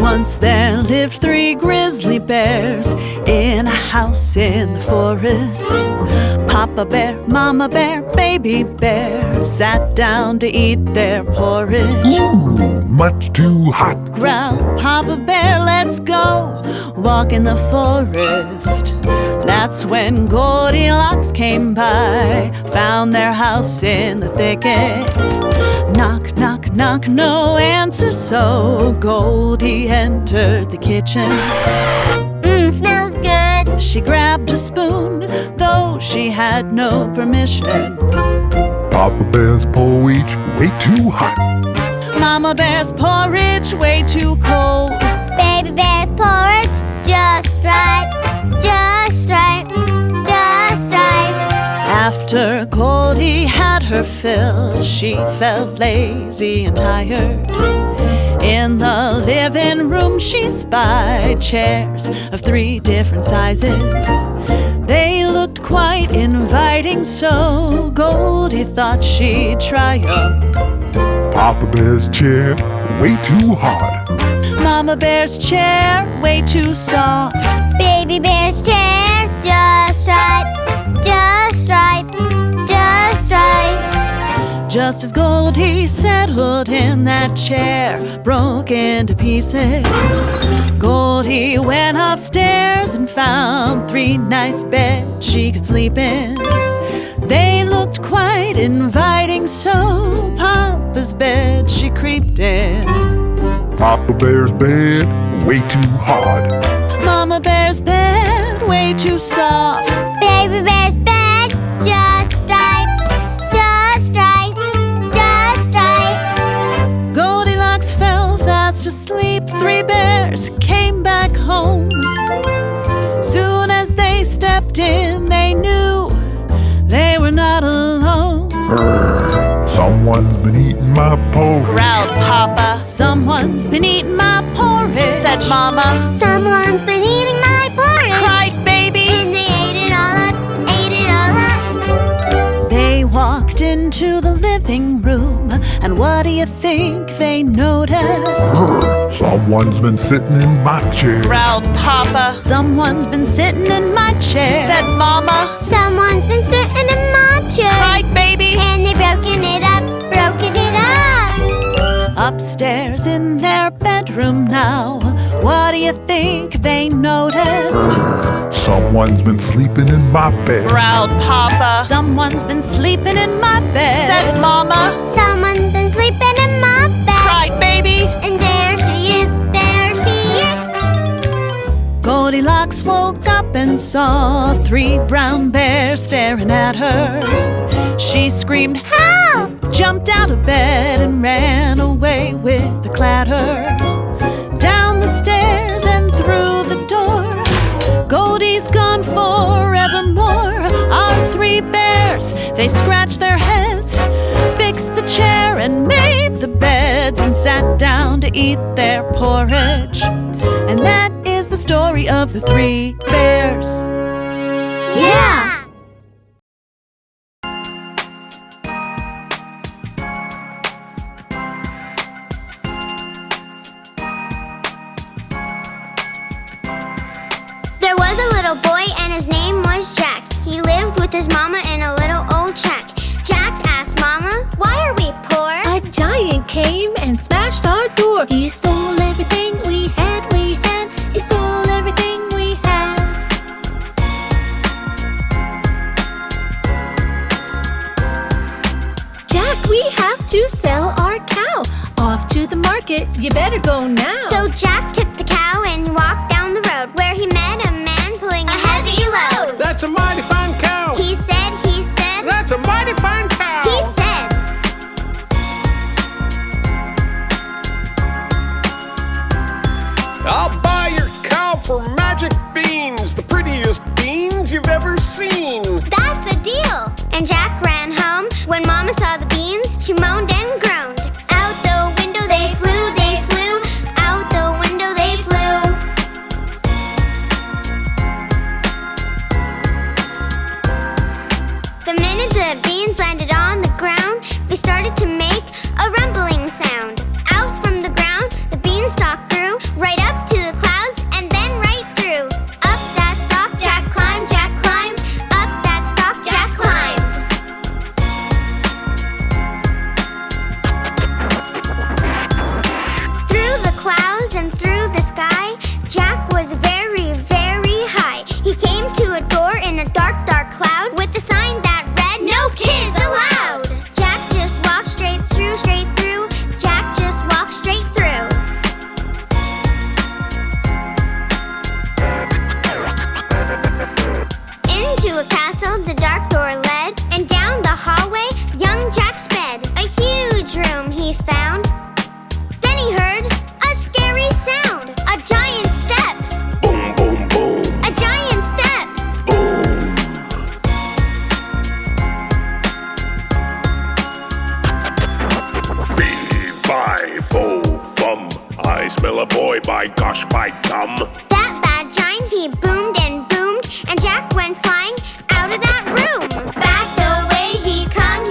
Once there lived 3 grizzly bears in a house in the forest. Papa bear, mama bear, baby bear sat down to eat their porridge. Ooh, much too hot. Growled Papa bear, let's go walk in the forest. That's when Goldilocks came by, found their house in the thicket. Knock, knock, knock, no answer, so Goldie entered the kitchen. Smells good. She grabbed a spoon, though she had no permission. Papa Bear's porridge way too hot. Mama Bear's porridge way too cold. Baby bear's porridge just right, just right, just right. After Goldie had her fill, she felt lazy and tired. In the living room she spied chairs of 3 different sizes. They looked quite inviting, so Goldie thought she'd try 'em. Papa Bear's chair way too hard. Mama Bear's chair way too soft. Baby bear's chair just right, just right, just right. Just as Goldie settled in that chair, broke into pieces, Goldie went upstairs and found 3 nice beds she could sleep in. They looked quite inviting, so Papa's bed she creeped in. Papa Bear's bed way too hard. Mama Bear's bed way too soft. Baby bear's bed just right, just right, just right. Goldilocks fell fast asleep. 3 bears came back home. Soon as they stepped in, they knew they were not alone. Someone's been eating my porridge. Growled Papa. Someone's been eating my porridge, said Mama. Someone's been eating my porridge. Cried Baby. And they ate it all up, ate it all up. They walked into the living room, and what do you think they noticed? Someone's been sitting in my chair. Growled Papa. Someone's been sitting in my chair, said Mama. Someone's been sitting in my chair. Cried Baby. And they broken it up, broken it up. Upstairs in their bedroom now, what do you think they noticed? Someone's been sleeping in my bed. Growled Papa. Someone's been sleeping in my bed, said Mama. Someone's been sleeping in my bed. Cried Baby. And there she is, there she is. Goldilocks woke up and saw 3 brown bears staring at her. She screamed, Help! jumped out of bed and ran away with the clatter. Down the stairs and through the door, Goldie's gone forevermore. Our 3 bears, they scratched their heads, fixed the chair and made the beds, and sat down to eat their porridge. And that is the story of the 3 bears. Yeah! There was a little boy and his name was Jack. He lived with his mama in a little old shack. Jack asked Mama, why are we poor? A giant came and smashed our door. He stole everything we had, we had. He stole everything we had. Jack, we have to sell our cow. Off to the market, you better go now. So Jack took the cow and walked down the road, where he met a man pulling a heavy load. That's a mighty fine cow. He said, That's a mighty fine cow. he said. I'll buy your cow for magic beans, the prettiest beans you've ever seen. That's a deal! And Jack ran home. When Mama saw the beans, she moaned and groaned. Out the window they flew, they flew. Out the window they flew. The minute the beans landed on I smell a boy, by gosh, by gum. That bad giant, he boomed and boomed, and Jack went flying out of that room. Back the way he'd come,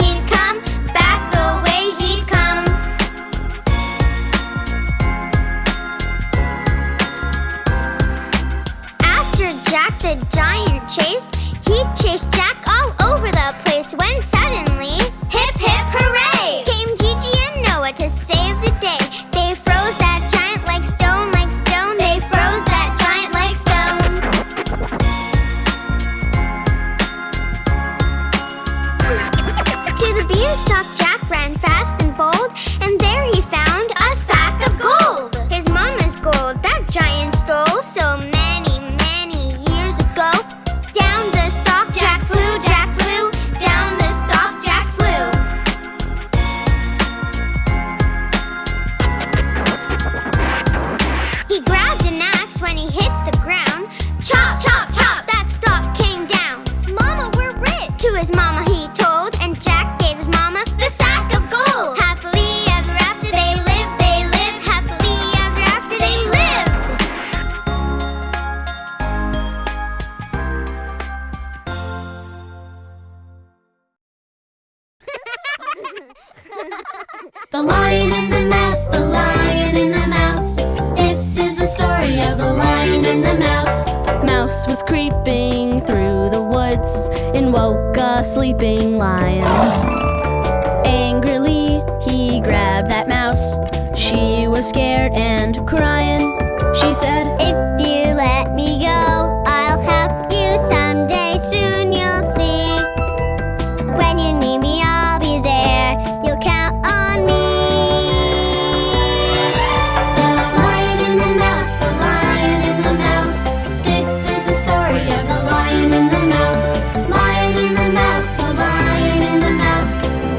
back the way he'd come. After Jack the giant chased, he chased Jack all over the place when suddenly, hip hip hooray! Came Gigi and Noah to save the day. They froze that giant like stone, like stone. They froze that giant like stone. To the beanstalk Jack ran fast and bold, and there he found a sack of gold. His mama's gold that giant stole so many, many years ago. Down the stalk Jack flew, Jack flew. Down the stalk Jack flew. He grabbed an axe when he hit the ground. Chop, chop, chop, that stalk came down. Mama, we're rich, to his mama he told, and Jack gave his mama the sack of gold. Happily ever after they lived, happily ever after they lived. The Lion and the Mouse, the Lion and the Mouse. This is the story of the Lion and the Mouse. Mouse was creeping through the woods and woke a sleeping lion. Angrily, he grabbed that mouse. She was scared and crying. She said, If you let me go, I'll help you someday. Soon you'll see. When you need me, I'll be there. You'll count on me. The Lion and the Mouse, the Lion and the Mouse. This is the story of the Lion and the Mouse. Lion and the Mouse, the Lion and the Mouse.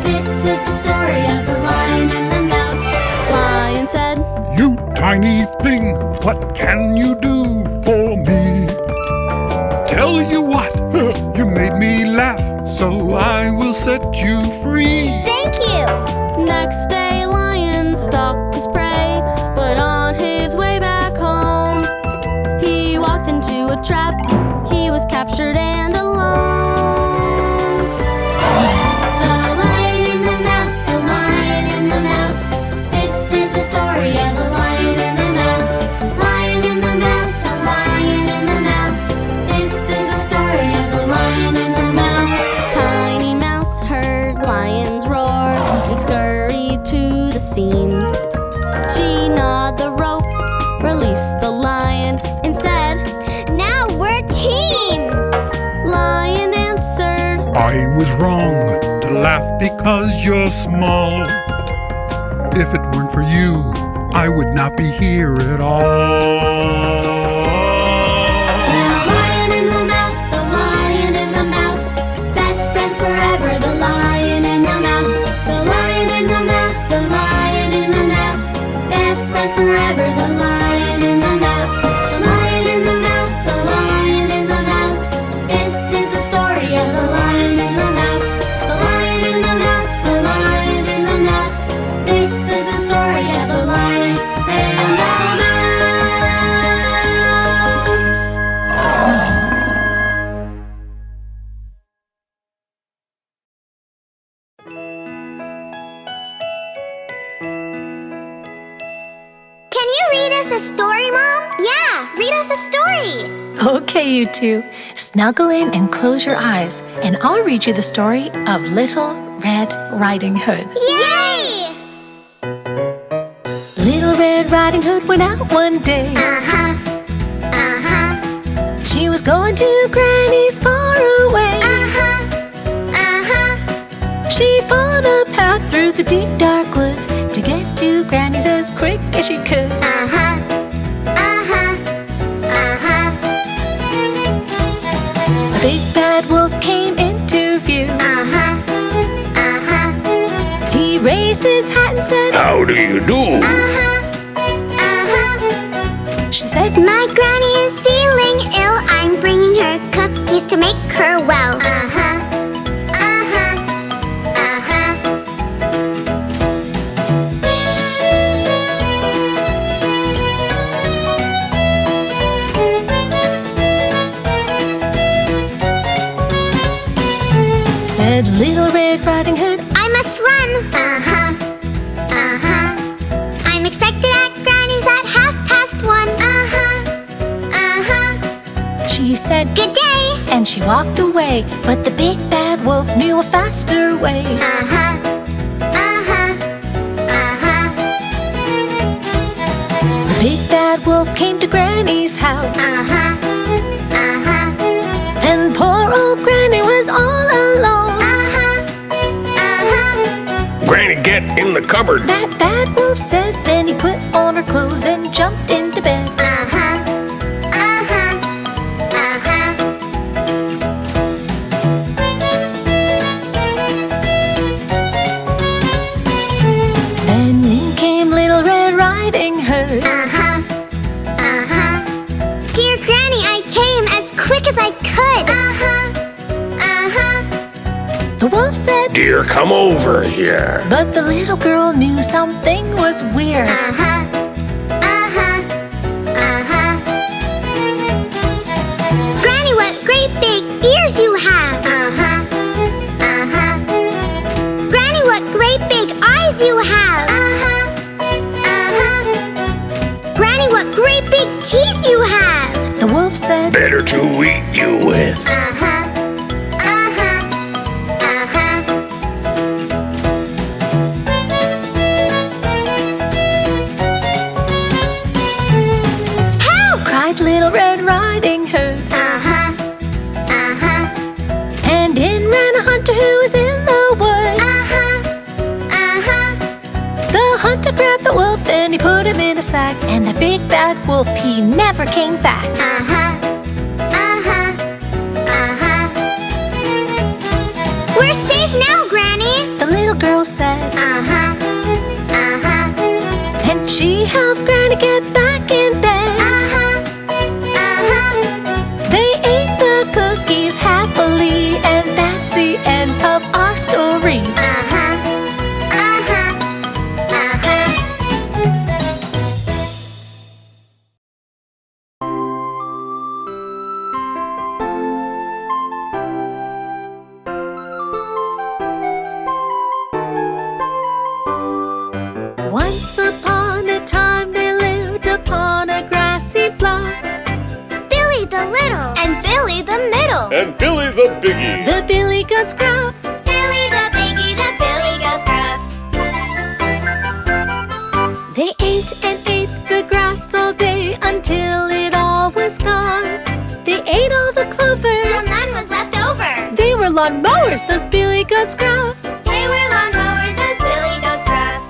This is the story of the Lion and the Mouse. Lion said, You tiny thing, what can you do for me? Tell you what, you made me laugh, so I will set you free. Thank you. Next day, Lion stalked his prey, but on his way back home, he walked into a trap. He was captured and alone. The Lion and the Mouse, the Lion and the Mouse. This is the story of the Lion and the Mouse. Lion and the Mouse, the Lion and the Mouse. This is the story of the Lion and the Mouse. Tiny Mouse heard Lion's roar and scurried to the scene. She gnawed the rope, released the lion, and said, Now we're team. Lion answered, I was wrong to laugh because you're small. If it weren't for you, I would not be here at all. The Lion and the Mouse, the Lion and the Mouse. Best friends forever, the Lion and the Mouse. The Lion and the Mouse, the Lion and the Mouse. Best friends forever, the Lion and the Mouse. The Lion and the Mouse, the Lion and the Mouse. This is the story of the Lion and the Mouse. The Lion and the Mouse, the Lion and the Mouse. This is the story of the Lion and the Mouse. Can you read us a story, Mom? Yeah, read us a story. Okay, you two, snuggle in and close your eyes, and I'll read you the story of Little Red Riding Hood. Yay! Little Red Riding Hood went out one day. Uh-huh. Uh-huh. She was going to Granny's far away. Uh-huh. Uh-huh. She followed a path through the deep dark woods to get to Granny's as quick as she could. Uh-huh. Uh-huh. Uh-huh. A big bad wolf came into view. Uh-huh. Uh-huh. He raised his hat and said, How do you do? Uh-huh. Uh-huh. She said, My granny is feeling ill. I'm bringing her cookies to make her well. Uh-huh. Uh-huh. Uh-huh. Red Riding Hood. I must run. I'm expected at Granny's at 1:30. She said, Good day. and she walked away. But the big bad wolf knew a faster way. The big bad wolf came to Granny's house. And poor old Granny was all alone. Granny, get in the cupboard. That bad wolf said, then he put on her clothes and jumped into bed. Then in came Little Red Riding Hood. Dear Granny, I came as quick as I could. The wolf said, Dear, come over here. but the little girl knew something was weird. Granny, what great big ears you have. Granny, what great big eyes you have. Granny, what great big teeth you have. The wolf said, Better to eat you with. cried Little Red Riding Hood. And in ran a hunter who was in the woods. The hunter grabbed the wolf and he put him in a sack. And the big bad wolf, he never came back. We're safe now, Granny. The little girl said, and she helped Granny get back in bed. They ate the cookies happily, and that's the end of our story. Once upon a time there lived upon a grassy bluff Billy the Little and Billy the Middle. And Billy the Biggie. the billy goat's Gruff. Billy the Biggie, the Billy goes Gruff. They ate and ate the grass all day until it all was gone. They ate all the clover. Till none was left over. They were lawn mowers, those billy goats Gruff. They were lawn mowers, those Billy goes Gruff.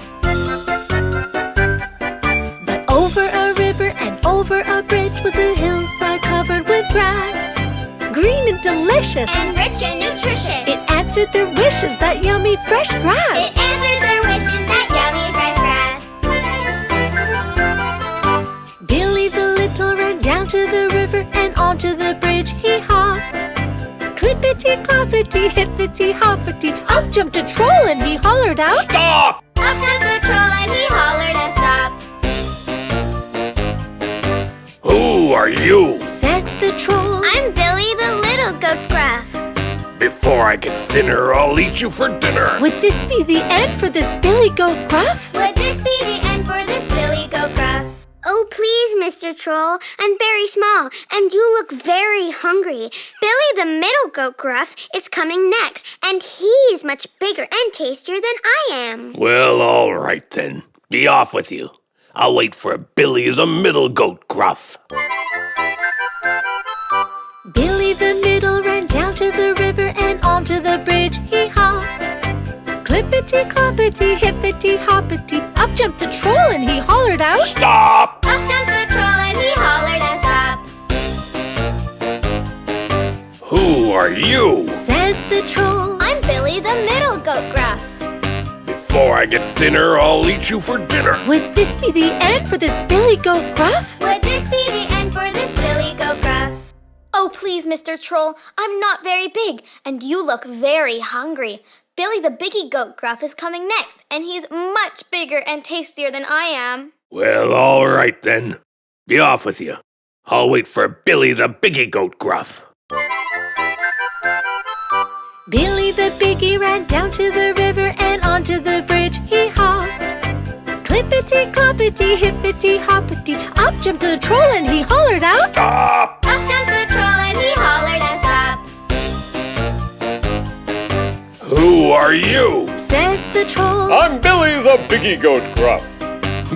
But over a river and over a bridge was a hillside covered with grass, green and delicious. And rich and nutritious. It answered their wishes, that yummy fresh It grass. answered their wishes, that yummy fresh grass. Billy the Little ran down to the river and onto the bridge he hopped. Clippity cloppity hippity hoppity, up jumped a troll and he hollered out, Stop! Up jumped the troll and he hollered and stopped. Who are you? said the troll. I'm Billy the Little goat Gruff. Before I get thinner, I'll eat you for dinner. Would this be the end for this Billy Goat Gruff? Would this be the end for this Billy goat Gruff? Oh, please, Mr. Troll. I'm very small, and you look very hungry. Billy the Middle goat Gruff is coming next, and he's much bigger and tastier than I am. Well, all right then. Be off with you. I'll wait for Billy the Middle Goat Gruff. Billy the Middle ran down to the river and onto the bridge he hopped. Clippity cloppity hippity hoppity, up jumped the troll and he hollered out, Stop! Up jumped the troll and he hollered and stopped. Who are you? said the troll. I'm Billy the Middle goat Gruff. Before I get thinner, I'll eat you for dinner. Would this be the end for this Billy Goat Gruff? Would this be the end for this Billy goat Gruff? Oh, please, Mr. Troll, I'm not very big, and you look very hungry. Billy the Biggie Goat Gruff is coming next, and he's much bigger and tastier than I am. Well, all right then. Be off with you. I'll wait for Billy the Biggie Goat Gruff. Billy the Biggie ran down to the river and onto the bridge he hopped. Clippity-cloppity, hippity-hoppity, up jumped the troll and he hollered out, Stop! Up jumped the troll and he hollered and stopped. Who are you? said the troll. I'm Billy the Biggie Goat Gruff.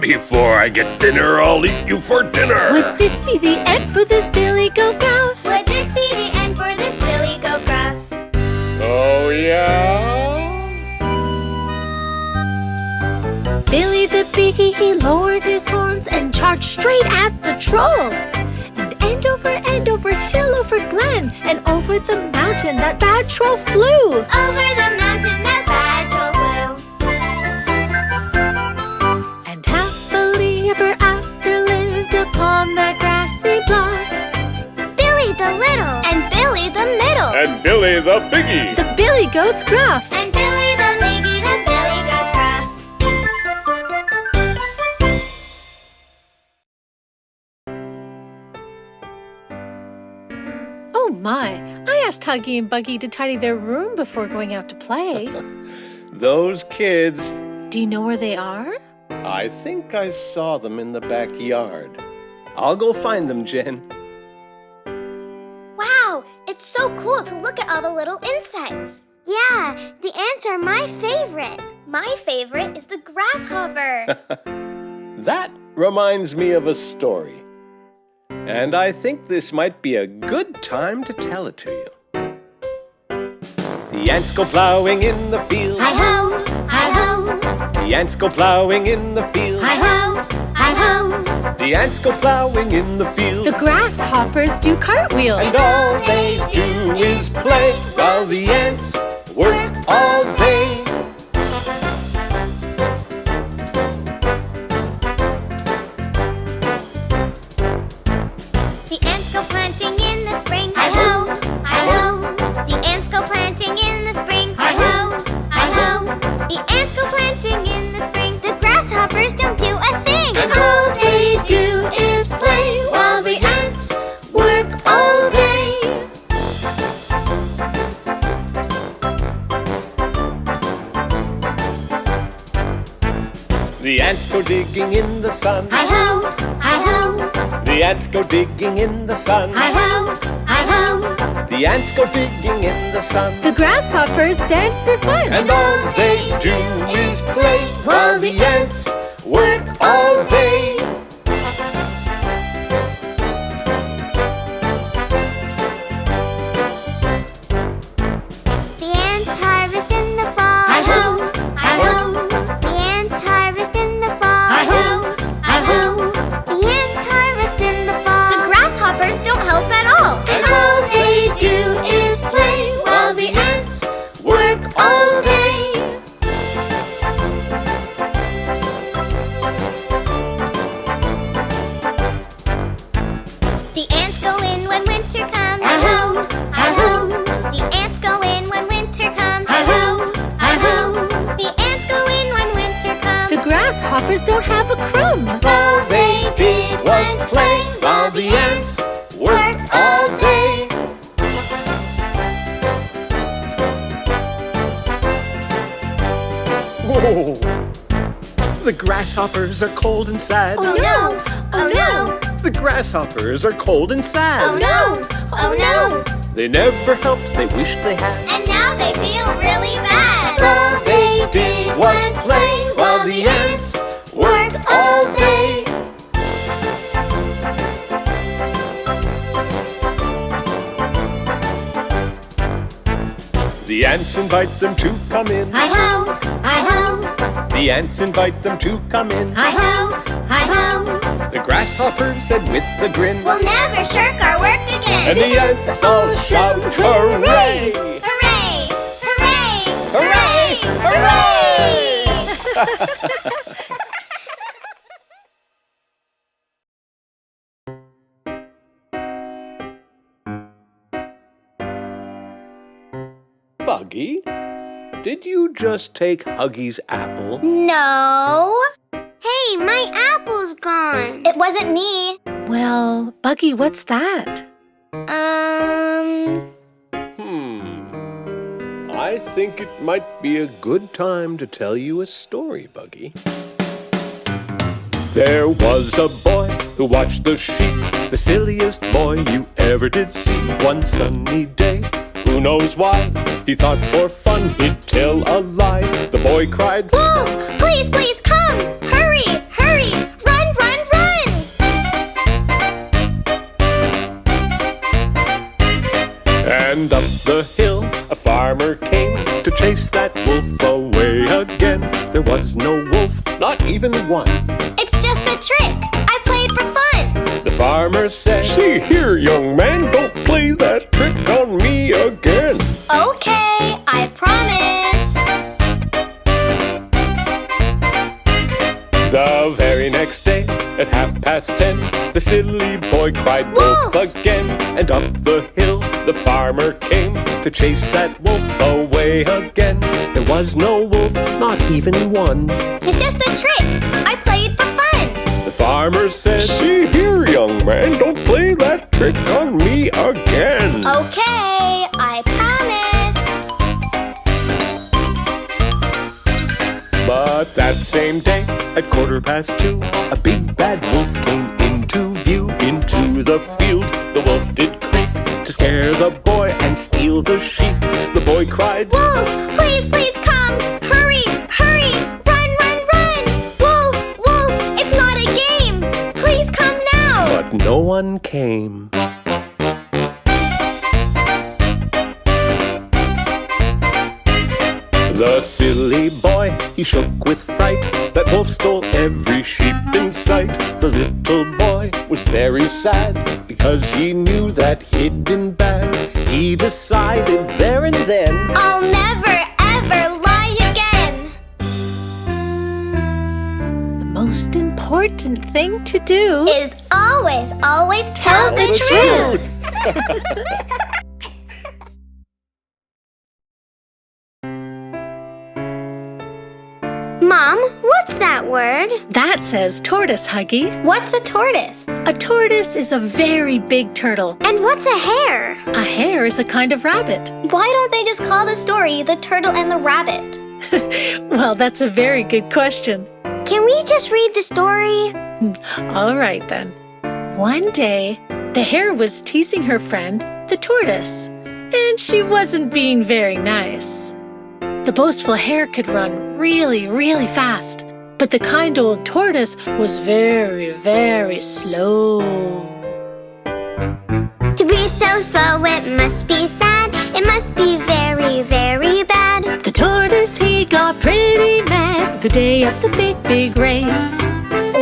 Before I get thinner, I'll eat you for dinner. Would this be the end for this Billy Goat Gruff? Would this be the end for this Billy Goat Gruff? Oh, yeah? Billy the Biggie, he lowered his horns and charged straight at the troll. And end over hill, over glen, and over the mountain that bad troll flew. Over the mountain that bad troll flew. And happily ever after lived upon that grassy bluff. Billy the Little and Billy the Middle And Billy the Biggie. The Billy Goat's Gruff. and Billy the Biggie, the Billy Goat's Gruff. Oh my, I asked Huggy and Buggy to tidy their room before going out to play. Those kids. Do you know where they are? I think I saw them in the backyard. I'll go find them, Jen. Wow, it's so cool to look at all the little insects. Yeah, the ants are my favorite. My favorite is the grasshopper. That reminds me of a story. And I think this might be a good time to tell it to you. The ants go plowing in the field. Hi-ho, hi-ho, The ants go plowing in the field. hi-ho, hi-ho. The ants go plowing in the field. The grasshoppers do cartwheels. And all they do is play while the ants work all day. The ants go planting in the spring. Hi-ho, hi-ho. The ants go planting in the spring. Hi-ho, hi-ho. The ants go planting in the spring. The grasshoppers don't do a thing. And all they do is play while the ants work all day. The ants go digging in the sun. Hi-ho, hi-ho. The ants go digging in the sun. Hi-ho, hi-ho. The ants go digging in the sun. The grasshoppers dance for fun. And all they do is play while the ants work all day. The ants harvest in the fall. Hi-ho, hi-ho. The ants harvest in the fall. Hi-ho, hi-ho. The ants harvest in the fall. The grasshoppers don't help at all. And all they do is play while the ants work all day. The ants go in when winter comes. Hi-ho, hi-ho. The ants go in when winter comes. Hi-ho, hi-ho. The ants go in when winter comes. The grasshoppers don't have a crumb. All they did was play while the ants worked all day. Whoa. The grasshoppers are cold and sad. Oh no! Oh no! The grasshoppers are cold and sad. Oh no! Oh no! They never helped, they wished they had. And now they feel really bad. All they did was play while the ants worked all day. The ants invite them to come in. Hi-ho, hi-ho, The ants invite them to come in. hi-ho, hi-ho. The grasshopper said with a grin. We'll never shirk our work again. And the ants all shout, hooray! Hooray! Hooray! Hooray! Hooray! Buggy, did you just take Huggy's apple? No. Hey, my apple's gone. It wasn't me. Well, Buggy, what's that? think it might be a good time to tell you a story, Buggy. There was a boy who watched the sheep, the silliest boy you ever did see. One sunny day, who knows why, he thought for fun he'd tell a lie. The boy cried, "Wolf, please, please come! Hurry, hurry! Run, run, run!" And up the hill a farmer came to chase that wolf away again. There was no wolf, not even one. "It's just a trick. I played for fun." The farmer said, "See here, young man, don't play that trick on me again." "Okay, I promise." The very next day, at 10:30, the silly boy cried wolf again. And up the hill the farmer came to chase that wolf away again. There was no wolf, not even one. "It's just a trick. I played for fun." The farmer said, "See here, young man, don't play that trick on me again." "Okay, I promise." But that same day, at 2:15, a big bad wolf came into view. Into the field the wolf did creep to scare the boy and steal the sheep. The boy cried, "Wolf, please, please come! Hurry, hurry! Run, run, run! Wolf, wolf, it's not a game! Please come now!" but no one came. The silly boy, he shook with fright. That wolf stole every sheep in sight. The little boy was very sad because he knew that he'd been bad. He decided there and then, "I'll never, ever lie again." The most important thing to do Is always, always tell the truth. Mom, what's that word? That says tortoise, Huggy. What's a tortoise? A tortoise is a very big turtle. And what's a hare? A hare is a kind of rabbit. Why don't they just call the story The Turtle and the Rabbit? Well, that's a very good question. Can we just read the story? All right, then. One day, the hare was teasing her friend, the tortoise, and she wasn't being very nice. The boastful hare could run really, really fast, but the kind old tortoise was very, very slow. To be so slow, it must be sad. It must be very, very bad. The tortoise, he got pretty mad the day of the big, big race.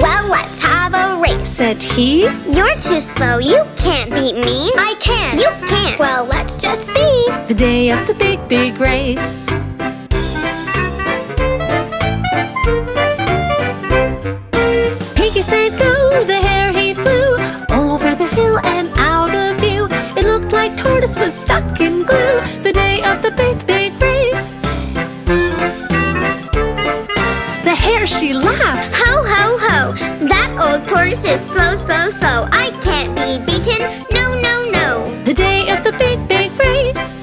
"Well, let's have a race," said he. "You're too slow, you can't beat me." "I can." "You can't." "Well, let's just see." The day of the big, big race. Pinky said go, the hare he flew over the hill and out of view. It looked like tortoise was stuck in glue the day of the big, big race. The hare, she laughed. "Ho, ho, ho! That old tortoise is slow, slow, slow. I can't be beaten. No, no, no." The day of the big, big race.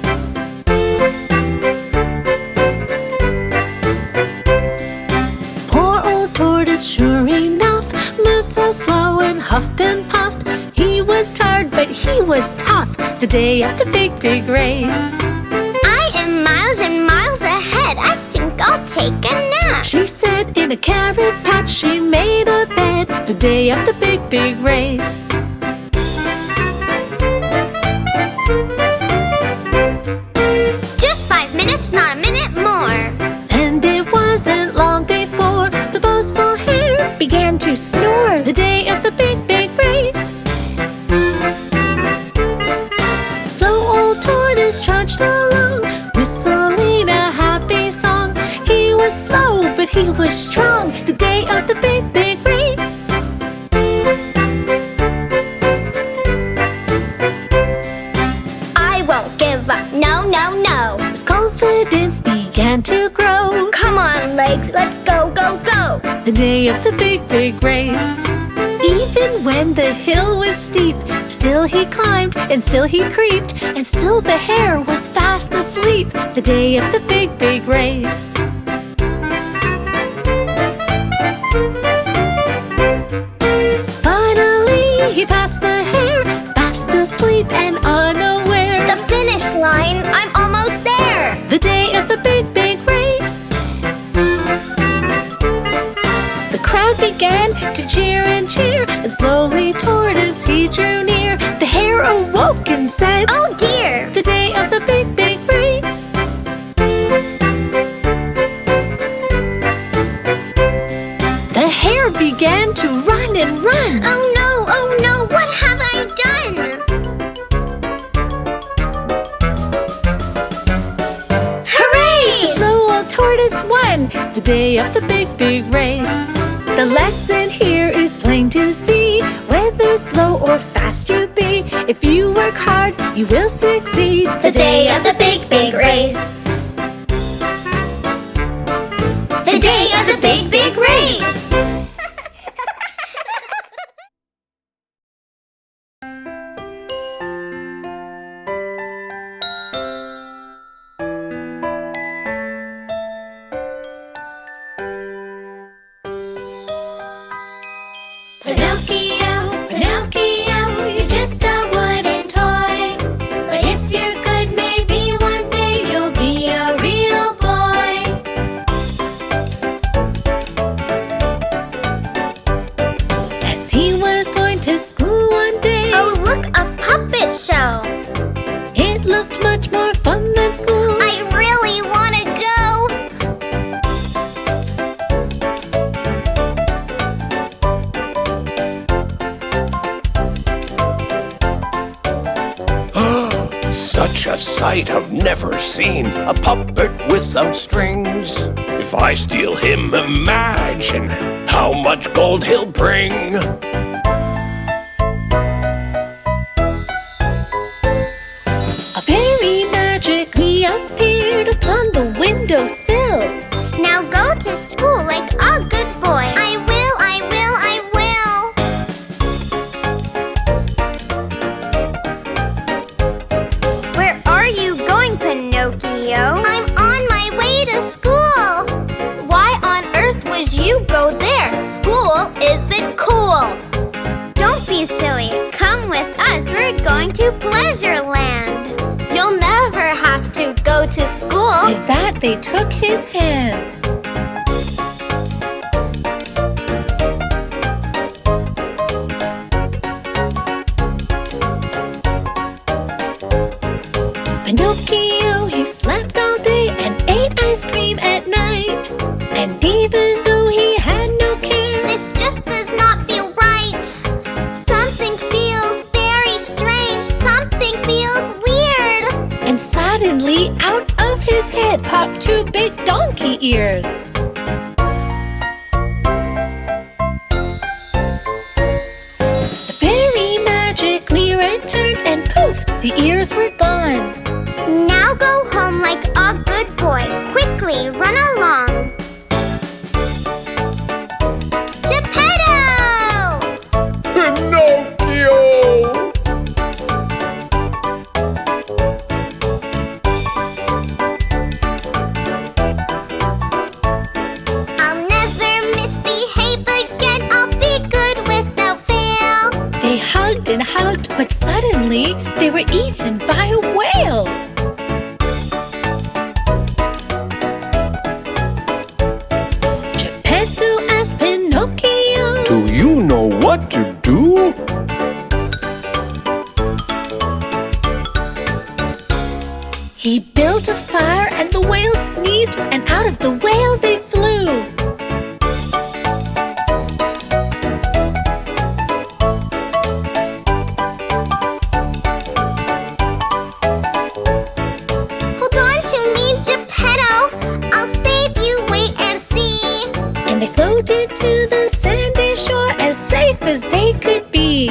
Poor old tortoise, sure enough, moved so slow and huffed and puffed. He was tired, but he was tough the day of the big, big race. "I am miles and miles ahead. I think I'll take a nap." She said in a carrot patch she made a bed the day of the big, big race. "Just 5 minutes, not a minute more." And it wasn't long before the boastful hare began to snore the day of the big, big race. Slow old tortoise trudged along, whistling a happy song. He was slow, but he was strong the day of the big, big race. "I won't give up. No, no, no." His confidence began to grow. "Come on, legs, let's go, go, go." The day of the big, big race. Even when the hill was steep, still he climbed and still he creeped, and still the hare was fast asleep the day of the big, big race. Finally he passed the hare, fast asleep and unaware. The finish line, I'm almost there. The day of the big, big race. The crowd began to cheer and cheer, and slowly Tortoise he drew near. The hare awoke and said, Oh dear! the day of the big, big race. The hare began to run and run. Oh no, what have I done? Hooray! The slow old tortoise won the day of the big, big race. The lesson here is plain to see. Whether slow or fast you be, if you work hard, you will succeed. The day of the big, big race. The day of the big, big race. Pinocchio, Pinocchio, you're just a wooden toy. But if you're good, maybe one day you'll be a real boy. As he was going to school one day, Oh look, a puppet show. it looked much more fun than school. I really want to go. Such a sight I've never seen, a puppet without strings. If I steal him, imagine how much gold he'll bring. A fairy magically appeared upon the windowsill. Now go to school like a good boy. I will. Where are you going, Pinocchio? I'm on my way to school. Why on earth would you go there? School isn't cool. Don't be silly. Come with us. We're going to Pleasureland. You'll never have to go to school. With that, they took his hand. Pinocchio, he slept all day and ate ice cream at night. And even though he had no care, This just does not feel right. Something feels very strange. Something feels weird. and suddenly out of his head popped two big donkey ears. The fairy magically returned and poof, the ears were gone. Now go home like a good boy. Quickly run along. Geppetto! Pinocchio! I'll never misbehave again. I'll be good without fail. They hugged and hugged, but suddenly they were eaten by a whale. Geppetto asked Pinocchio, Do you know what to do? he built a fire and the whale sneezed, and out of the whale they flew. Hold on to me, Geppetto. I'll save you. Wait and see. And they floated to the sandy shore as safe as they could be.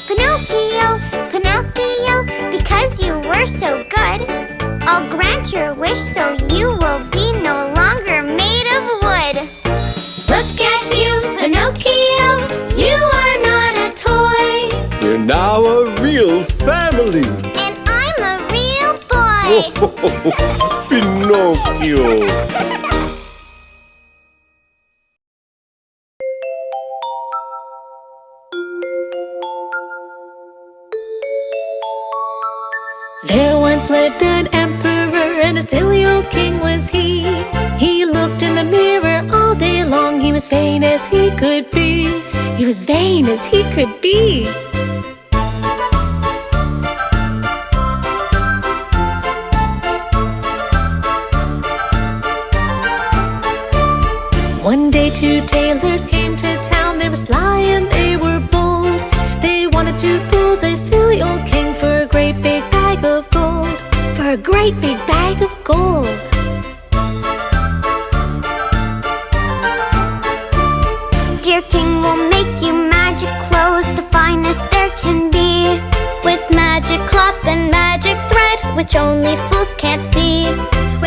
Pinocchio, Pinocchio, because you were so good, I'll grant your wish so you will be no longer Pinocchio! There once lived an emperor, and a silly old king was he. He looked in the mirror all day long. He was vain as he could be. He was vain as he could be. One day 2 tailors came to town. They were sly and they were bold. They wanted to fool the silly old king for a great big bag of gold. For a great big bag of gold. Dear king, we'll make you magic clothes, the finest there can be, with magic cloth and magic thread, which only fools can't see.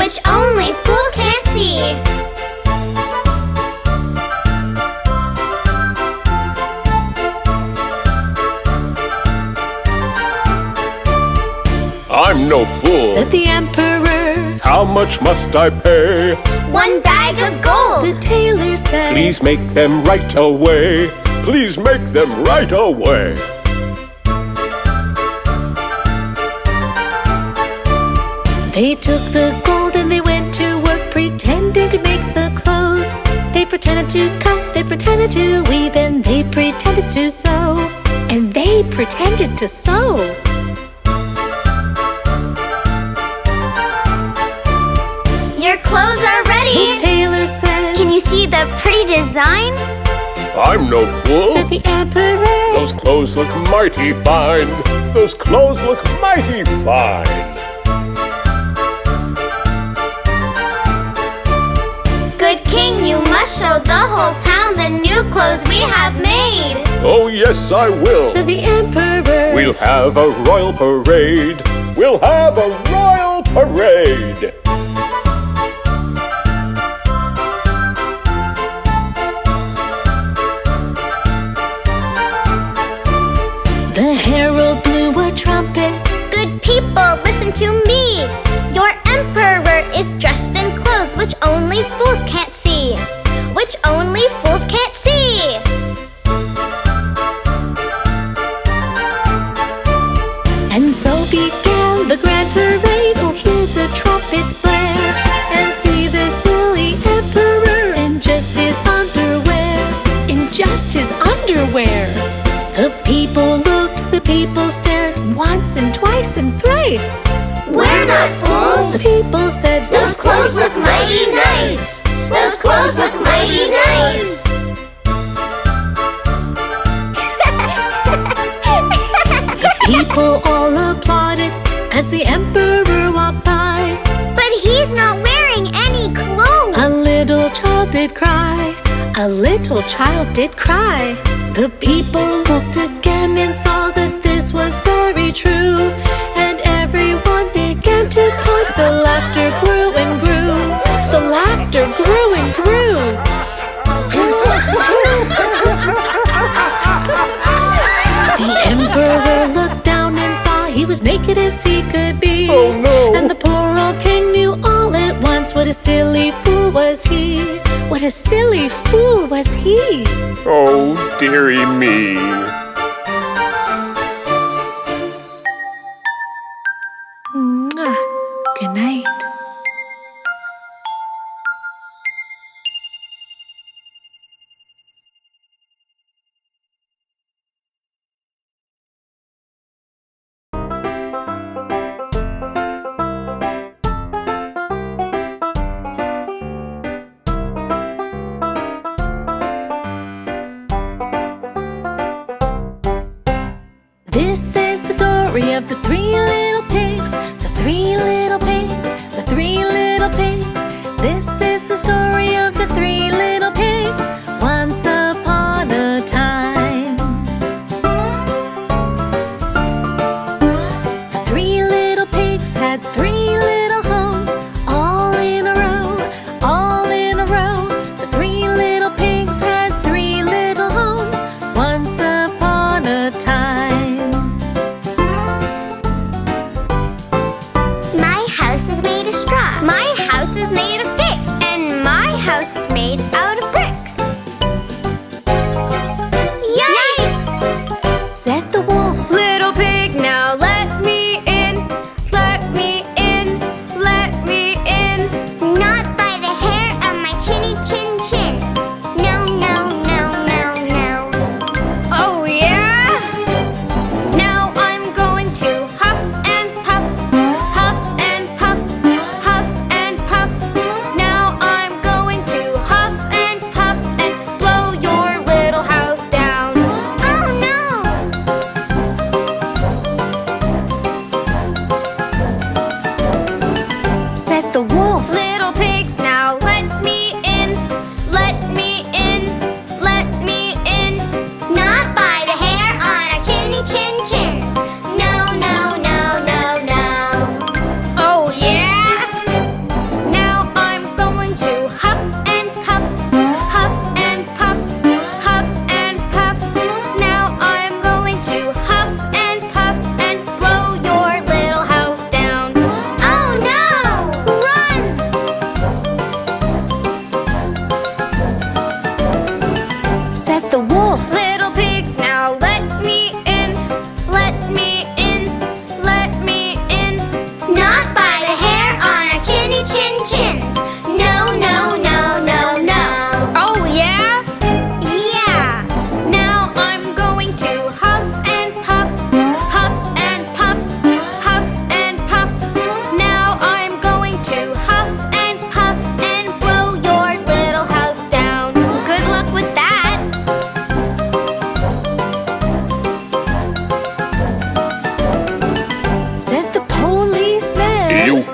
Which only fools can't see. I'm no fool, Said the emperor. how much must I pay? 1 bag of gold. The tailor said, Please make them right away. Please make them right away. They took the gold and they went to work, pretending to make the clothes. They pretended to cut, they pretended to weave, and they pretended to sew. And they pretended to sew. Your clothes are ready. The tailor said, Can you see the pretty design? I'm no fool. said the emperor. Those clothes look mighty fine. Those clothes look mighty fine. Good king, you must show the whole town the new clothes we have made. Oh yes, I will. Said the emperor. We'll have a royal parade. We'll have a royal parade. The herald blew a trumpet. Good people, listen to me. Your emperor is dressed in clothes which only fools can't see. Which only fools can't see. And so began the grand parade. Oh, hear the trumpets blare, and see the silly emperor in just his underwear. In just his underwear. The people looked, the people stared, once and twice and thrice. We're not fools. The people said, Those clothes look mighty nice. Those clothes look mighty nice. People all applauded as the emperor walked by. But he's not wearing any clothes. A little child did cry. A little child did cry. The people looked again and saw that this was very true. And everyone began to point. The laughter grew and grew. The laughter grew and grew. The emperor looked down and saw he was naked as he could be. Oh no! And the poor old king knew all at once what a silly fool was he. What a silly fool was he. Oh, dearie me. Mwah. Good night. This is the story of the 3 little pigs. The 3 little pigs. The 3 little pigs. This is the story of the 3 little pigs. Once upon a time. The 3 little pigs had 3 little homes, all in a row, all in a row. The 3 little pigs had 3 little homes, once upon a time.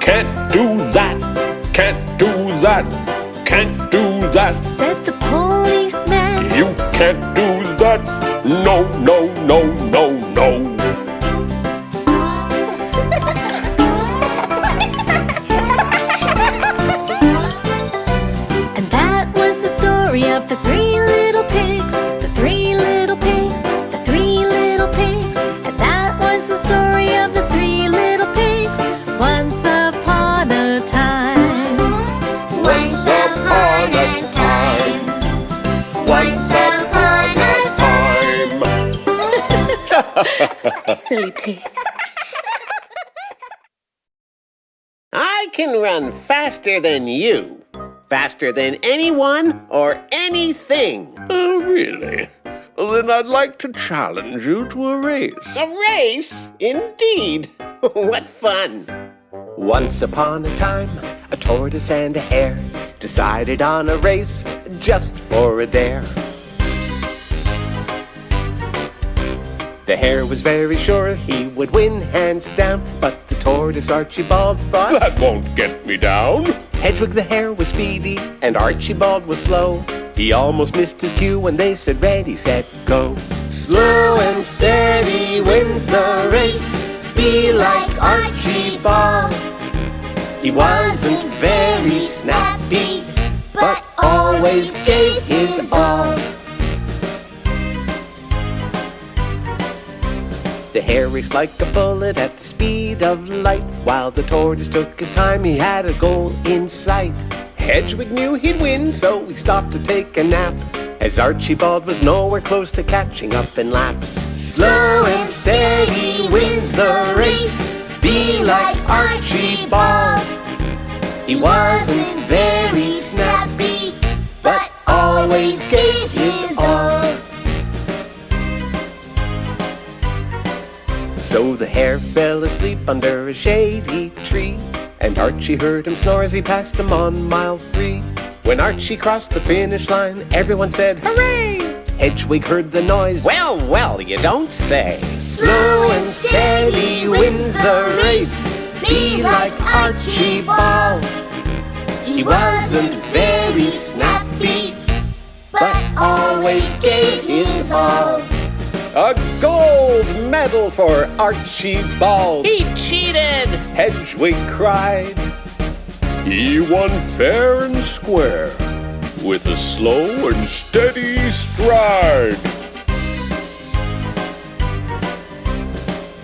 can't do that, can't do that, can't do that. said the policeman. You can't do that. No, no, no, no, no. And that was the story of the three little pigs, the three little pigs, the three little pigs. And that was the story of the three little pigs, once upon a time. Once upon a time. Once upon a time. Silly pigs. I can run faster than you. Faster than anyone or anything. Oh, really? Then I'd like to challenge you to a race. A race? Indeed. What fun. Once upon a time, a tortoise and a hare decided on a race just for a dare. The hare was very sure he would win hands down, but the tortoise Archibald thought, That won't get me down. Hedwig the hare was speedy and Archibald was slow. He almost missed his cue when they said ready, set, go. Slow and steady wins the race. Be like Archibald. He wasn't very snappy, but always gave his all. The hare raced like a bullet at the speed of light. While the tortoise took his time, he had a goal in sight. Hedwig knew he'd win, so he stopped to take a nap, as Archibald was nowhere close to catching up in laps. Slow and steady wins the race. Be like Archibald. He wasn't very snappy, but always gave his all. So the hare fell asleep under a shady tree, and Archie heard him snore as he passed him on mile 3. When Archie crossed the finish line, everyone said, hooray! Hedwig heard the noise. Well, well, you don't say. Slow and steady wins the race. Be like Archibald. He wasn't very snappy, but always gave his all. A gold medal for Archibald. He cheated! Hedwig cried. He won fair and square, with a slow and steady stride.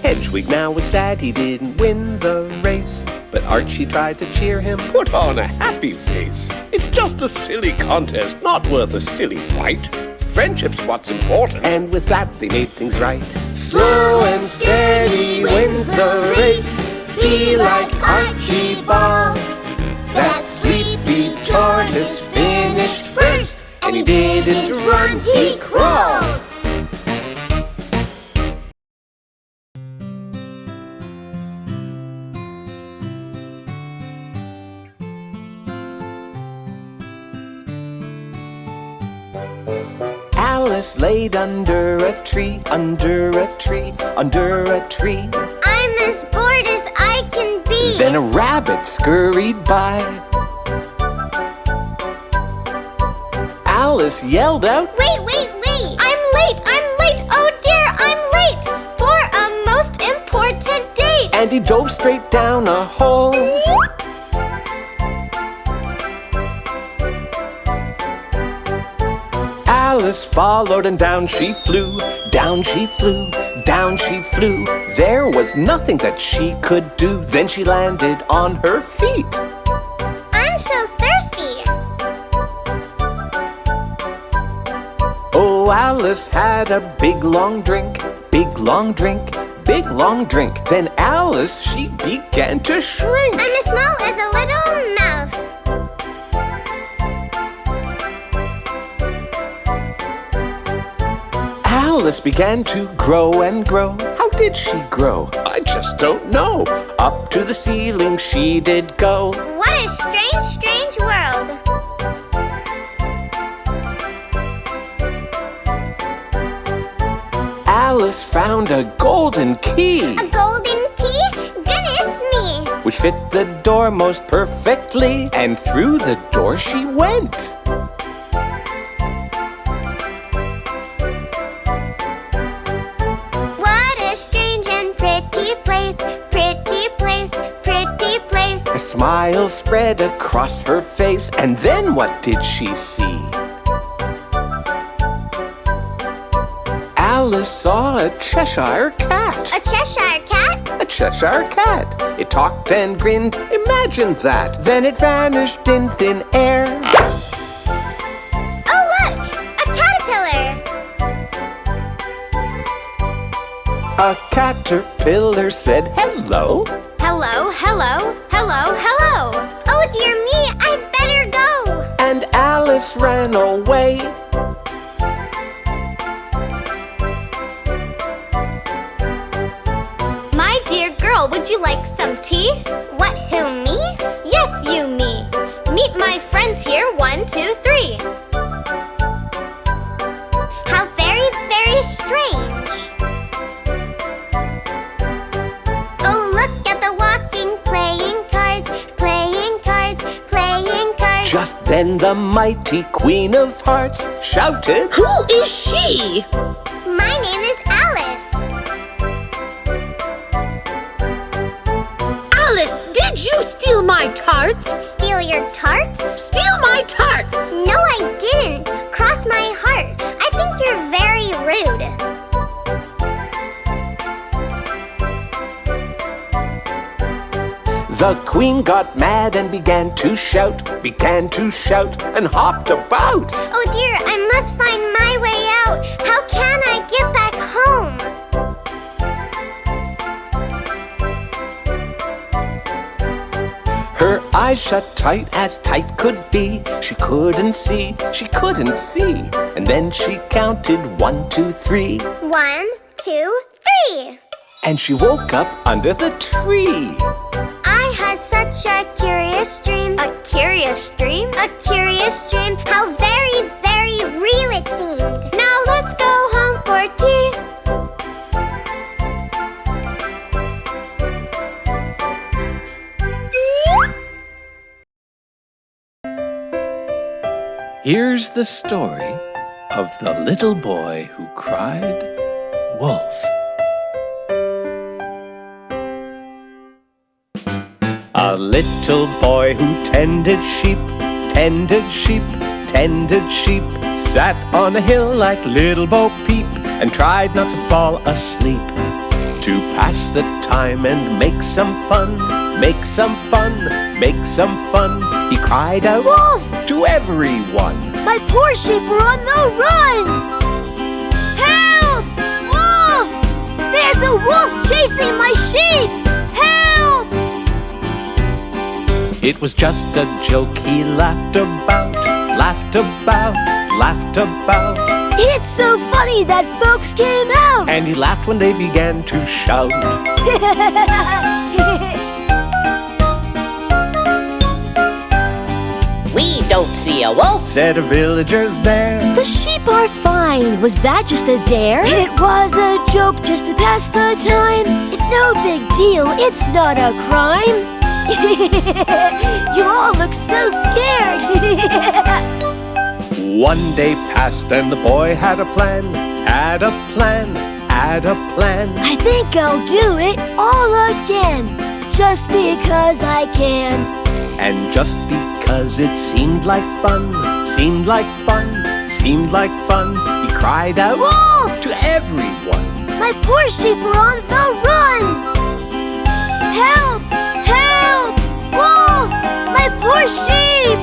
Hedwig now was sad he didn't win the race, but Archie tried to cheer him. Put on a happy face. It's just a silly contest, not worth a silly fight. Friendship's what's important. And with that they made things right. Slow and steady wins the race. Be like Archibald. That sleepy tortoise finished first, and he didn't run, he crawled. Alice laid under a tree, under a tree, under a tree. I'm as bored as I can be. Then a rabbit scurried by. Alice yelled out, Wait, wait, wait! I'm late! Oh dear, I'm late for a most important date! and he dove straight down a hole. Alice followed and down she flew, down she flew, down she flew. There was nothing that she could do. Then she landed on her feet. I'm so thirsty. Oh, Alice had a big long drink, big long drink, big long drink. Then Alice, she began to shrink. I'm as small as a little mouse. Alice began to grow and grow. How did she grow? I just don't know. Up to the ceiling she did go. What a strange, strange world. Alice found a golden key. A golden key? Goodness me! which fit the door most perfectly, and through the door she went. What a strange and pretty place, pretty place, pretty place. A smile spread across her face, and then what did she see? Alice saw a Cheshire cat. A Cheshire cat? A Cheshire cat. It talked and grinned, imagine that. Then it vanished in thin air. Oh look, a caterpillar. A caterpillar said hello. Hello, hello, hello, hello. Oh dear me, I'd better go. And Alice ran away. My dear girl, would you like some tea? What, who, me? Yes, you, me. Meet my friends here, 1, 2, 3. How very, very strange. Oh, look at the walking, playing cards, playing cards, playing cards. Just then the mighty Queen of Hearts shouted, Who is she? My name is Alice. Alice, did you steal my tarts? Steal your tarts? Steal my tarts! No, I didn't. Cross my heart. I think you're very rude. The Queen got mad and began to shout, and hopped about. Oh dear, I must find my way out. How can I get back home? Her eyes shut tight as tight could be. She couldn't see, and then she counted 1, 2, 3. 1, 2, 3. And she woke up under the tree. I had such a curious dream. A curious dream? A curious dream. How very, very real it seemed. Now let's go home for tea. Here's the story of the little boy who cried wolf. A little boy who tended sheep, sat on a hill like little Bo Peep and tried not to fall asleep. To pass the time and make some fun, he cried out, Wolf! to everyone. My poor sheep are on the run! Help! Wolf! There's a wolf chasing my sheep! Help! It was just a joke he laughed about. It's so funny that folks came out! And he laughed when they began to shout. We don't see a wolf, said a villager there. The sheep are fine. Was that just a dare? It was a joke just to pass the time. It's no big deal. It's not a crime. You all look so scared. One day passed and the boy had a plan. I think I'll do it all again, just because I can. And just because it seemed like fun, he cried out, Wolf! to everyone. My poor sheep are on the run! Help! Help! Wolf! My poor sheep!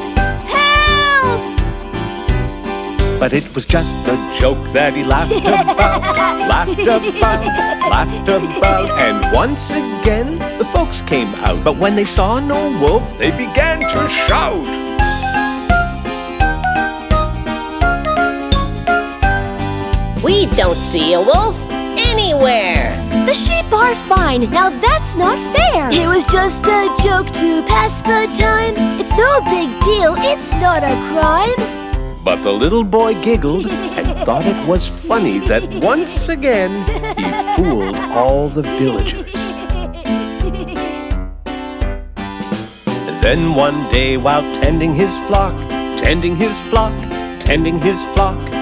Help! But it was just a joke that he laughed about. And once again, the folks came out. But when they saw no wolf, they began to shout. we don't see a wolf anywhere. The sheep are fine, now that's not fair. It was just a joke to pass the time. It's no big deal, it's not a crime. But the little boy giggled and thought it was funny that once again he fooled all the villagers. Then one day while tending his flock,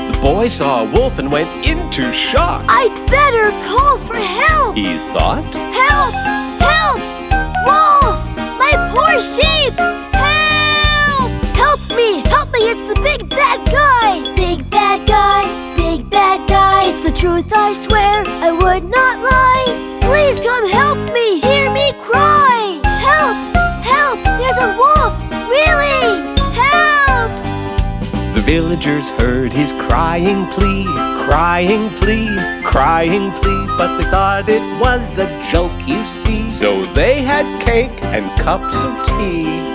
the boy saw a wolf and went into shock. I'd better call for help! He thought, Help! Help! Wolf! My poor sheep! Help! Help me! Help me! It's the big bad guy! Big bad guy! Big bad guy! It's the truth, I swear, I would not lie! Please come help me! Hear me cry! Help! Help! There's a wolf! Really! Help! the villagers heard his crying plea, but they thought it was a joke, you see. So they had cake and cups of tea.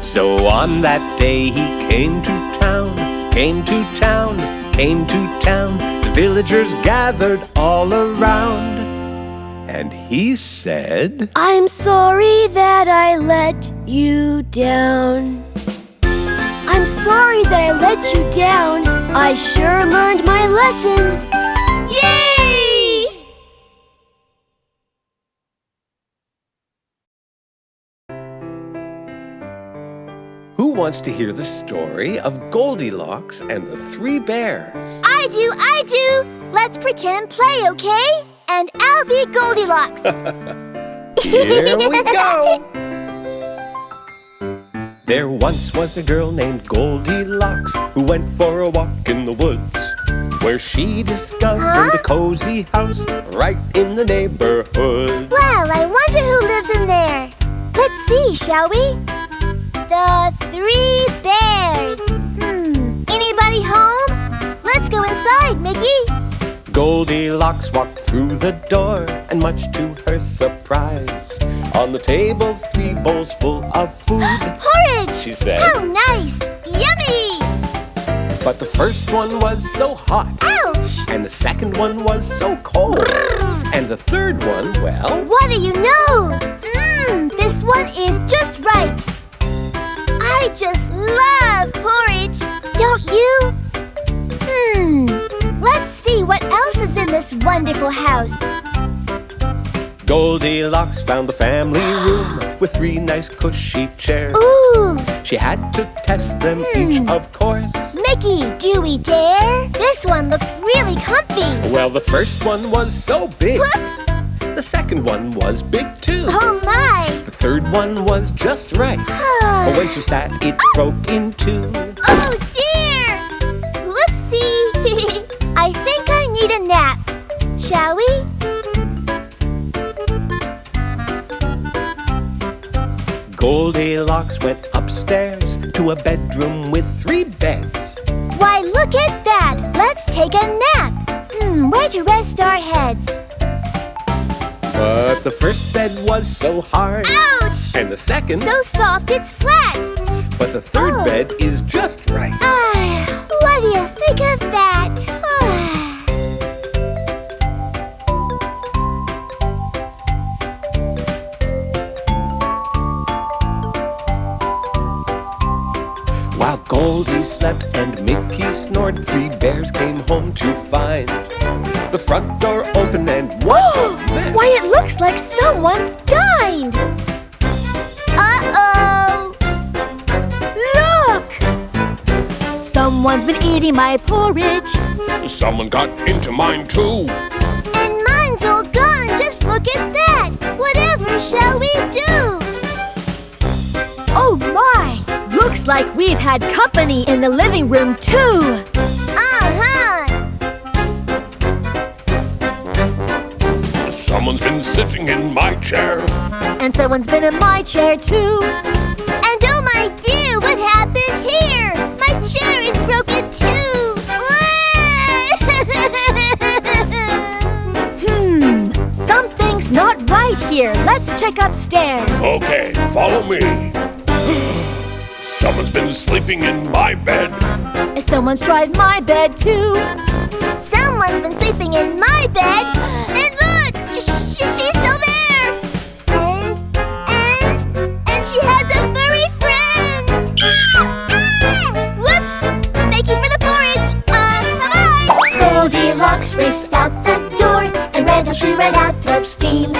So on that day he came to town. The villagers gathered all around. And he said, I'm sorry that I let you down. I'm sorry that I let you down. I sure learned my lesson. Yay! Who wants to hear the story of Goldilocks and the 3 bears? I do. Let's pretend play, okay? And I'll be Goldilocks. Here we go! There once was a girl named Goldilocks who went for a walk in the woods, where she discovered a cozy house right in the neighborhood. Well, I wonder who lives in there. Let's see, shall we? The 3 bears. Anybody home? Let's go inside, Mickey. Goldilocks walked through the door, and much to her surprise, on the table 3 bowls full of food. Porridge! She said. How nice! Yummy! But the first one was so hot. Ouch! And the second one was so cold. And the third one, well... What do you know? This one is just right. I just love porridge. Don't you? Let's see what else is in this wonderful house. Goldilocks found the family room with 3 nice cushy chairs. Ooh! She had to test them each, of course. Mickey, do we dare? This one looks really comfy. Well, the first one was so big. Whoops! The second one was big too. Oh my! The third one was just right. But when she sat, it broke in 2. Oh dear! Whoopsie! I think I need a nap. Shall we? Goldilocks went upstairs to a bedroom with 3 beds. Why, look at that! Let's take a nap. Where to rest our heads? But the first bed was so hard. Ouch! And the second... So soft it's flat. But the third bed is just right. What do you think of that? While Goldie slept and Mickey snored, 3 bears came home to find the front door open and what a mess. Why, it looks like someone's dined! Uh-oh! Look! Someone's been eating my porridge. Someone got into mine too. And mine's all gone. Just look at that. Whatever shall we do? Oh my! Looks like we've had company in the living room too. Someone's been sitting in my chair. And someone's been in my chair too. And oh my dear, what happened here? My chair is broken too. Something's not right here. Let's check upstairs. Okay, follow me. Someone's been sleeping in my bed. Someone's tried my bed too. Someone's been sleeping in my bed. And look, she's still there. And she has a furry friend. Whoops! Thank you for the porridge. Bye-bye. Goldilocks raced out the door and red till she ran out of steam.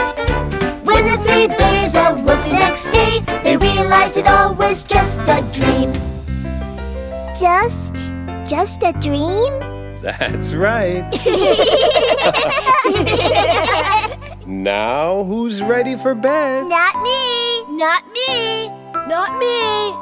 When the three bears awoke the next day, they realized it all was just a dream. Just a dream? That's right. Now, who's ready for bed? Not me. Not me! Not me!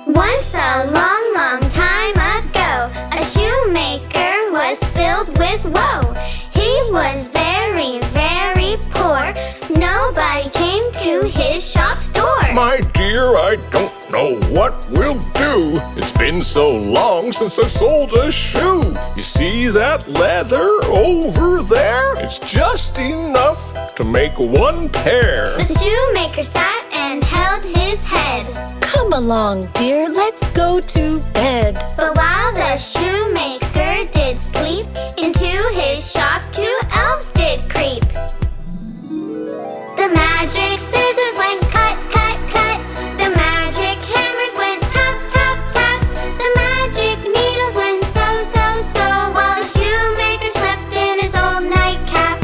Once a long, long time ago, a shoemaker was filled with woe. He was very, very poor. Nobody came to his shop's door. My dear, I don't know what we'll do. It's been so long since I sold a shoe. You see that leather over there? It's just enough to make one pair. The shoemaker sat and held his head. Come along, dear, let's go to bed. But while the shoemaker did sleep, into his shop 2 elves did creep. The magic scissors went cut, cut, cut. The magic hammers went tap, tap, tap. The magic needles went sew, sew, sew, while the shoemaker slept in his old nightcap.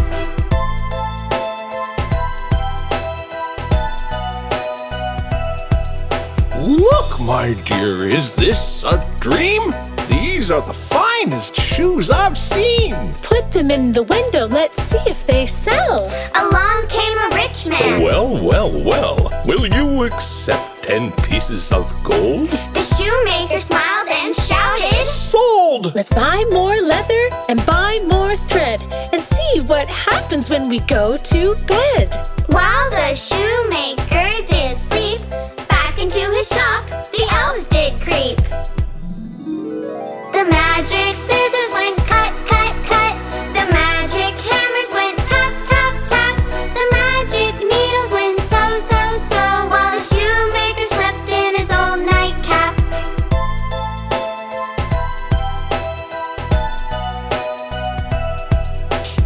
Look, my dear, is this a dream? These are the finest shoes I've seen. Put them in the window, let's see if they sell. Along came a rich man. Well, well, well, will you accept 10 pieces of gold? The shoemaker smiled and shouted, Sold! Let's buy more leather and buy more thread and see what happens when we go to bed. while the shoemaker did sleep. Back into his shop, the elves did creep. The magic scissors went cut, cut, cut. The magic hammers went tap, tap, tap. The magic needles went sew, sew, sew, while the shoemaker slept in his old nightcap.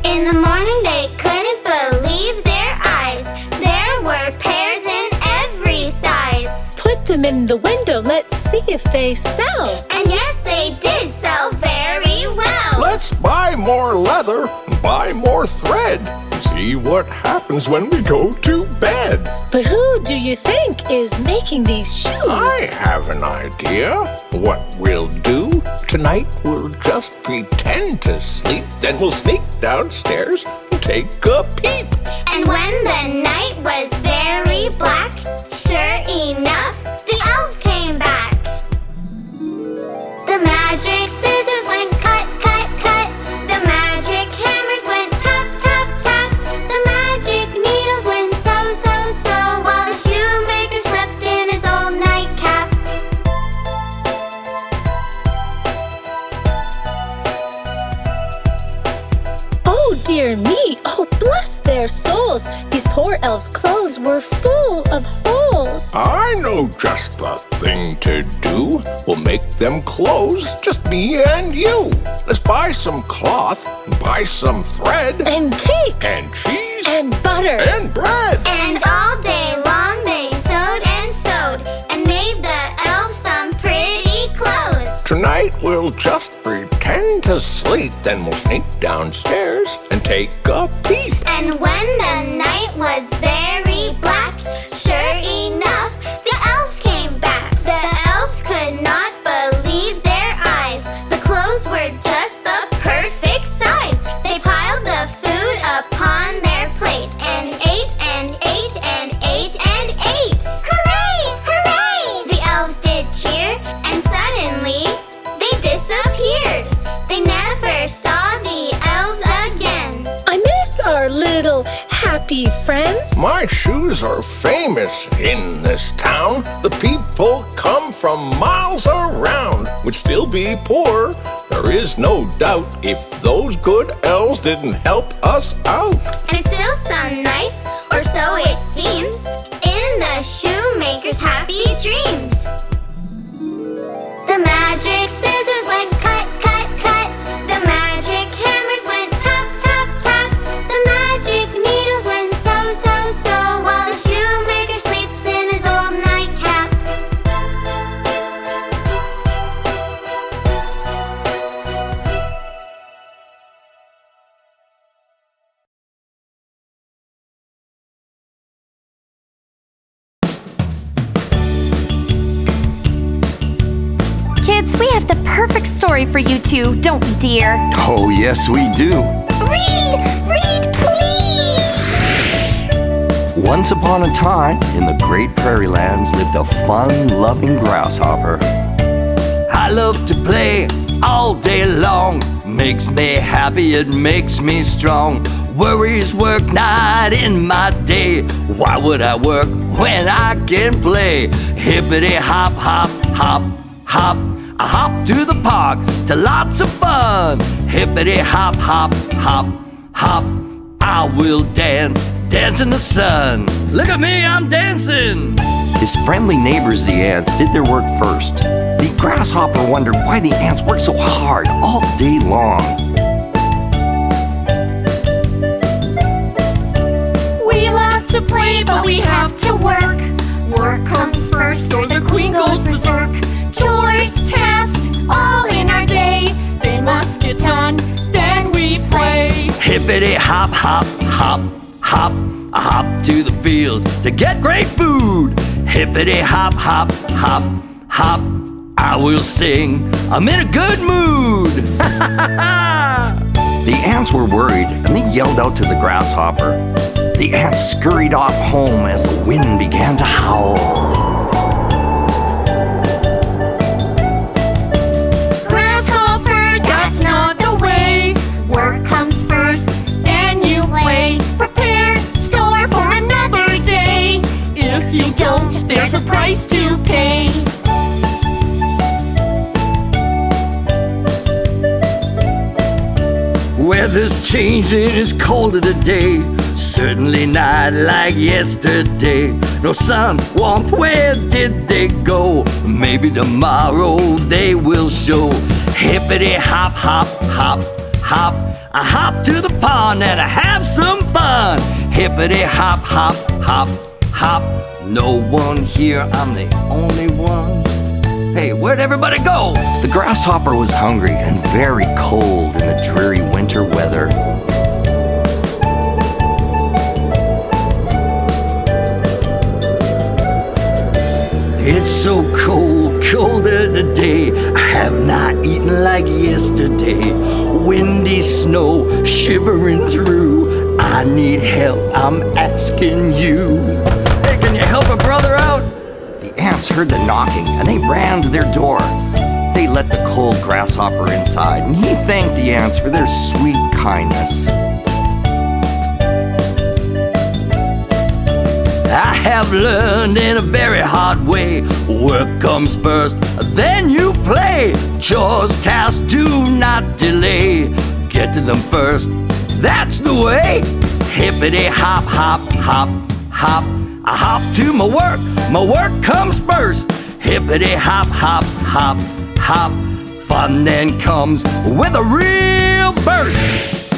In the morning they couldn't believe their eyes. There were pears in every size. Put them in the window, let's see if they sell. And yes, they did sell very well. Let's buy more leather and buy more thread and see what happens when we go to bed. But who do you think is making these shoes? I have an idea. What we'll do tonight, we'll just pretend to sleep, then we'll sneak downstairs and take a peep. And when the night was very black, sure enough, the elves came back. The magic scissors went cut, cut, cut. The magic hammers went tap, tap, tap. The magic needles went sew, sew, sew, while the shoemaker slept in his old nightcap. Oh dear me, oh bless their souls. These poor elves' clothes were full of holes. I know just the thing to do. We'll make them clothes, just me and you. Let's buy some cloth and buy some thread And cakes. and cheese And butter. and bread. And all day long they sewed and made the elves some pretty clothes. Tonight we'll just pretend to sleep, then we'll sneak downstairs and take a peep. And when the night was very black, sure enough, the elves came back. The elves could not believe their eyes. The clothes were just the perfect size. They piled the food upon their plates and ate and ate and ate and ate. Hooray! Hooray! The elves did cheer, and suddenly they disappeared. They never saw the elves again. I miss our little happy friends. My shoes are famous in this town. The people come from miles around. We'd still be poor, there is no doubt, if those good elves didn't help us out. And still some nights, or so it seems, in the shoemaker's happy dreams. Ants, we have the perfect story for you two, don't we, dear? Oh, yes, we do. Read, please! Once upon a time, in the great prairie lands, lived a fun-loving grasshopper. I love to play all day long. Makes me happy, it makes me strong. Worries work night in my day. Why would I work when I can play? Hippity hop, hop, hop, hop. I hop to the park to lots of fun. Hippity hop, hop, hop, hop. I will dance, dance in the sun. Look at me, I'm dancing. His friendly neighbors, the ants, did their work first. The grasshopper wondered why the ants worked so hard all day long. We love to play, but we have to work. Work comes first, or the queen goes berserk. Chores, tasks, all in our day. They must get done, then we play. Hippity hop, hop, hop, hop. I hop to the fields to get great food. Hippity hop, hop, hop, hop. I will sing, I'm in a good mood. The ants were worried and they yelled out to the grasshopper. The ants scurried off home as the wind began to howl. Grasshopper, that's not the way. Work comes first, then you play. Prepare, store for another day. If you don't, there's a price to pay. Weather's changing, it's colder today. Certainly not like yesterday. No sun, warmth, where did they go? Maybe tomorrow they will show. Hippity hop, hop, hop, hop. I hop to the pond and I have some fun. Hippity hop, hop, hop, hop. No one here, I'm the only one. Hey, where'd everybody go? The grasshopper was hungry and very cold in the dreary winter weather. It's so cold, colder today. I have not eaten like yesterday. Windy snow shivering through. I need help, I'm asking you. Hey, can you help a brother out? The ants heard the knocking and they ran to their door. They let the cold grasshopper inside and he thanked the ants for their sweet kindness. I have learned in a very hard way. Work comes first, then you play. Chores, tasks, do not delay. Get to them first, that's the way. Hippity hop, hop, hop, hop. I hop to my work comes first. Hippity hop, hop, hop, hop. Fun then comes with a real burst.